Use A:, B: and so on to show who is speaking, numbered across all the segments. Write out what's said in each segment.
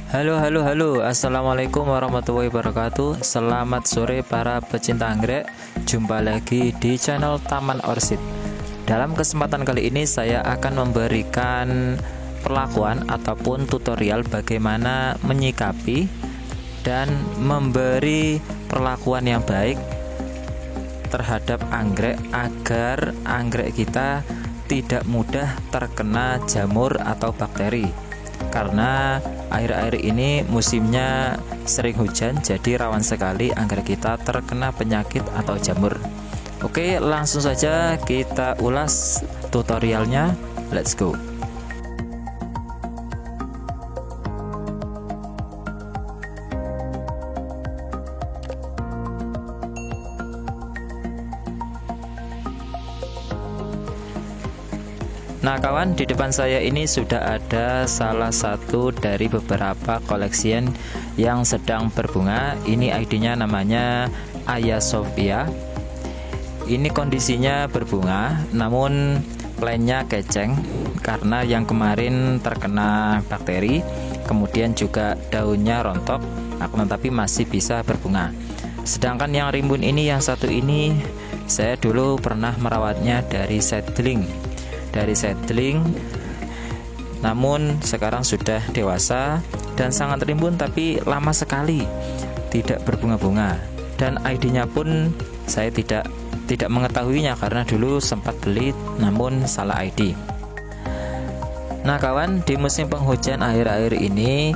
A: Halo, assalamualaikum warahmatullahi wabarakatuh. Selamat sore para pecinta anggrek. Jumpa lagi di channel Taman Orchid. Dalam kesempatan kali ini saya akan memberikan perlakuan ataupun tutorial bagaimana menyikapi dan memberi perlakuan yang baik terhadap anggrek agar anggrek kita tidak mudah terkena jamur atau bakteri. Karena akhir-akhir ini musimnya sering hujan, jadi rawan sekali anggrek kita terkena penyakit atau jamur. Oke, langsung saja kita ulas tutorialnya. Let's go. Nah kawan, di depan saya ini sudah ada salah satu dari beberapa koleksian yang sedang berbunga. Ini ID-nya namanya Aya Sophia. Ini kondisinya berbunga, namun plannya keceng karena yang kemarin terkena bakteri. Kemudian juga daunnya rontok, akan tetapi masih bisa berbunga. Sedangkan yang rimbun ini, yang satu ini, saya dulu pernah merawatnya dari seedling, namun sekarang sudah dewasa dan sangat rimbun, tapi lama sekali tidak berbunga-bunga. Dan ID-nya pun saya tidak mengetahuinya karena dulu sempat beli namun salah ID. Nah kawan, di musim penghujan akhir-akhir ini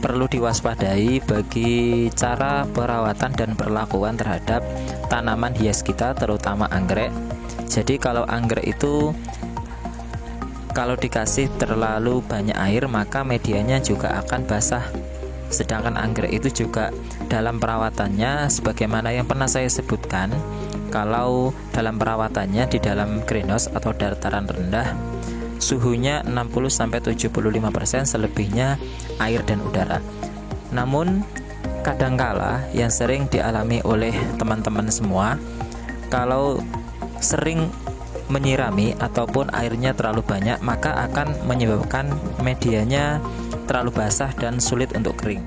A: perlu diwaspadai bagi cara perawatan dan perlakuan terhadap tanaman hias kita, terutama anggrek. Jadi kalau anggrek itu kalau dikasih terlalu banyak air, maka medianya juga akan basah. Sedangkan anggrek itu juga dalam perawatannya, sebagaimana yang pernah saya sebutkan, kalau dalam perawatannya di dalam greenhouse atau dataran rendah, suhunya 60-75%, selebihnya air dan udara. Namun kadangkala yang sering dialami oleh teman-teman semua, kalau sering menyirami ataupun airnya terlalu banyak, maka akan menyebabkan medianya terlalu basah dan sulit untuk kering.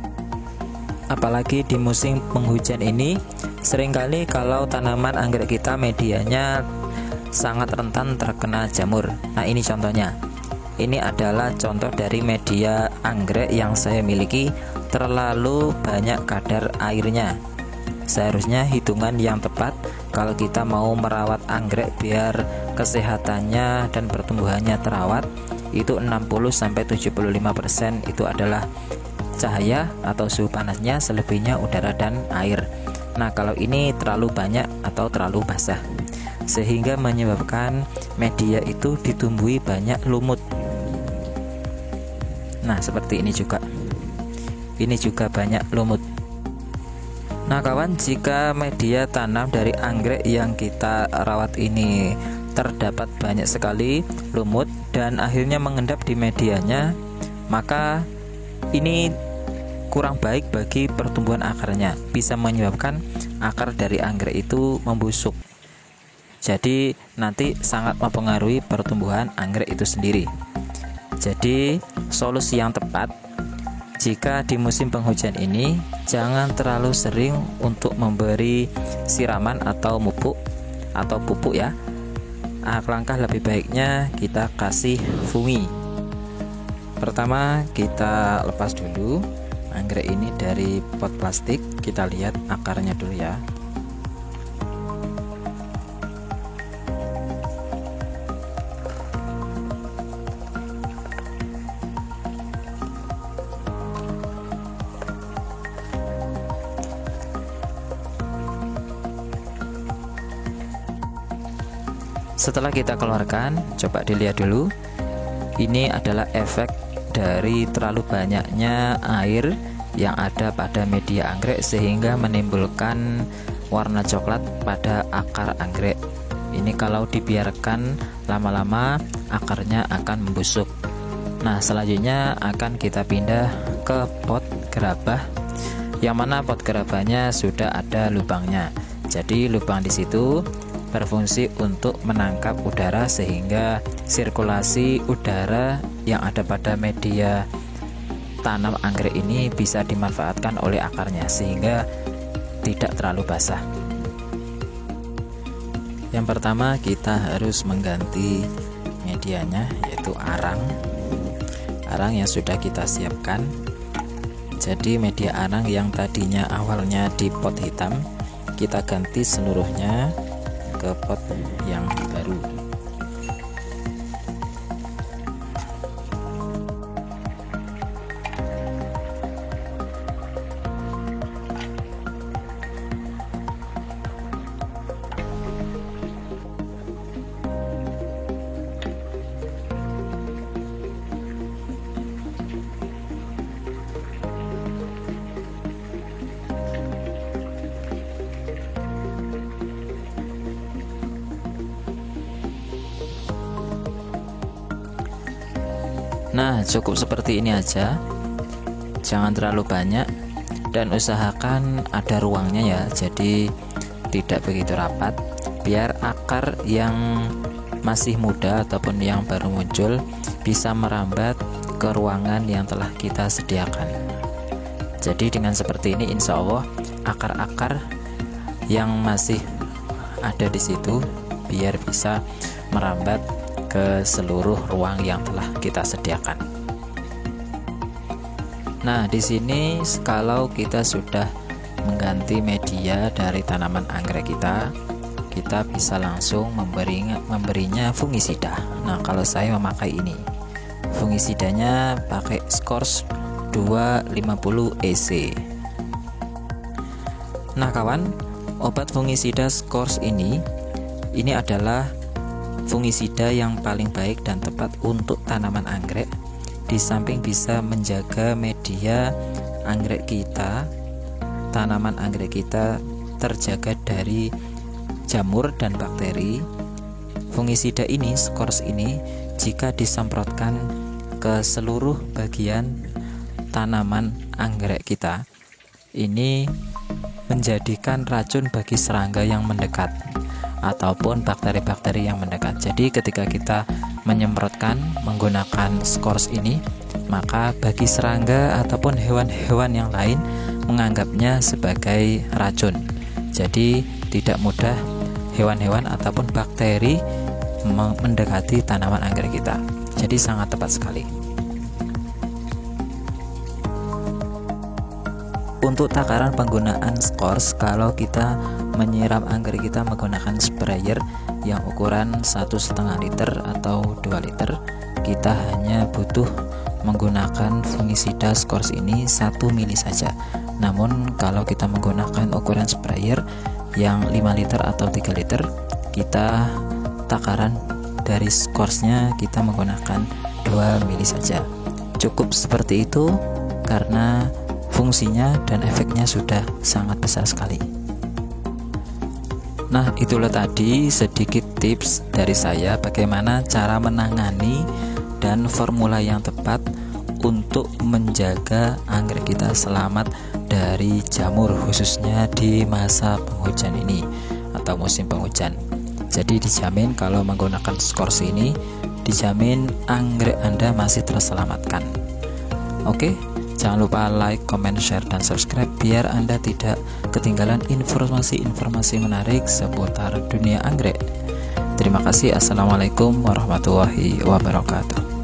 A: Apalagi di musim penghujan ini, seringkali kalau tanaman anggrek kita medianya sangat rentan terkena jamur. Nah ini contohnya. Ini adalah contoh dari media anggrek yang saya miliki, terlalu banyak kadar airnya. Seharusnya hitungan yang tepat kalau kita mau merawat anggrek biar kesehatannya dan pertumbuhannya terawat, itu 60-75% itu adalah cahaya atau suhu panasnya, selebihnya udara dan air. Nah kalau ini terlalu banyak atau terlalu basah, sehingga menyebabkan media itu ditumbuhi banyak lumut. Nah seperti ini juga, ini juga banyak lumut. Nah kawan, jika media tanam dari anggrek yang kita rawat ini terdapat banyak sekali lumut dan akhirnya mengendap di medianya, maka ini kurang baik bagi pertumbuhan akarnya, bisa menyebabkan akar dari anggrek itu membusuk. Jadi nanti sangat mempengaruhi pertumbuhan anggrek itu sendiri. Jadi solusi yang tepat jika di musim penghujan ini, jangan terlalu sering untuk memberi siraman atau pupuk ya. Alangkah lebih baiknya kita kasih fungi. Pertama kita lepas dulu anggrek ini dari pot plastik, kita lihat akarnya dulu ya. Setelah kita keluarkan, coba dilihat dulu. Ini adalah efek dari terlalu banyaknya air yang ada pada media anggrek sehingga menimbulkan warna coklat pada akar anggrek. Ini kalau dibiarkan lama-lama akarnya akan membusuk. Nah selanjutnya akan kita pindah ke pot gerabah, yang mana pot gerabahnya sudah ada lubangnya. Jadi lubang di situ berfungsi untuk menangkap udara sehingga sirkulasi udara yang ada pada media tanam anggrek ini bisa dimanfaatkan oleh akarnya sehingga tidak terlalu basah. Yang pertama kita harus mengganti medianya, yaitu arang yang sudah kita siapkan. Jadi media arang yang tadinya awalnya di pot hitam, kita ganti seluruhnya ke pot yang baru. Nah, cukup seperti ini aja, jangan terlalu banyak, dan usahakan ada ruangnya ya, jadi tidak begitu rapat, biar akar yang masih muda ataupun yang baru muncul bisa merambat ke ruangan yang telah kita sediakan. Jadi dengan seperti ini insya Allah akar-akar yang masih ada di situ biar bisa merambat ke seluruh ruang yang telah kita sediakan. Nah, di sini kalau kita sudah mengganti media dari tanaman anggrek kita bisa langsung memberinya fungisida. Nah, kalau saya memakai ini, fungisidanya pakai Scors 250 EC. Nah, kawan, obat fungisida Scors ini adalah fungisida yang paling baik dan tepat untuk tanaman anggrek. Di samping bisa menjaga media anggrek kita, tanaman anggrek kita terjaga dari jamur dan bakteri. Fungisida ini, Scors ini, jika disemprotkan ke seluruh bagian tanaman anggrek kita, ini menjadikan racun bagi serangga yang mendekat ataupun bakteri-bakteri yang mendekat. Jadi ketika kita menyemprotkan menggunakan Scors ini, maka bagi serangga ataupun hewan-hewan yang lain menganggapnya sebagai racun. Jadi tidak mudah hewan-hewan ataupun bakteri mendekati tanaman anggrek kita. Jadi sangat tepat sekali. Untuk takaran penggunaan Scors, kalau kita menyiram anggrek kita menggunakan sprayer yang ukuran 1,5 liter atau 2 liter, kita hanya butuh menggunakan fungisida Scors ini 1 mili saja. Namun kalau kita menggunakan ukuran sprayer yang 5 liter atau 3 liter, kita takaran dari Scorsnya kita menggunakan 2 mili saja. Cukup seperti itu karena fungsinya dan efeknya sudah sangat besar sekali. Nah, itulah tadi sedikit tips dari saya bagaimana cara menangani dan formula yang tepat untuk menjaga anggrek kita selamat dari jamur, khususnya di masa penghujan ini atau musim penghujan. Jadi dijamin kalau menggunakan Scors ini, dijamin anggrek Anda masih terselamatkan. Oke, jangan lupa like, comment, share, dan subscribe biar Anda tidak ketinggalan informasi-informasi menarik seputar dunia anggrek. Terima kasih. Assalamualaikum warahmatullahi wabarakatuh.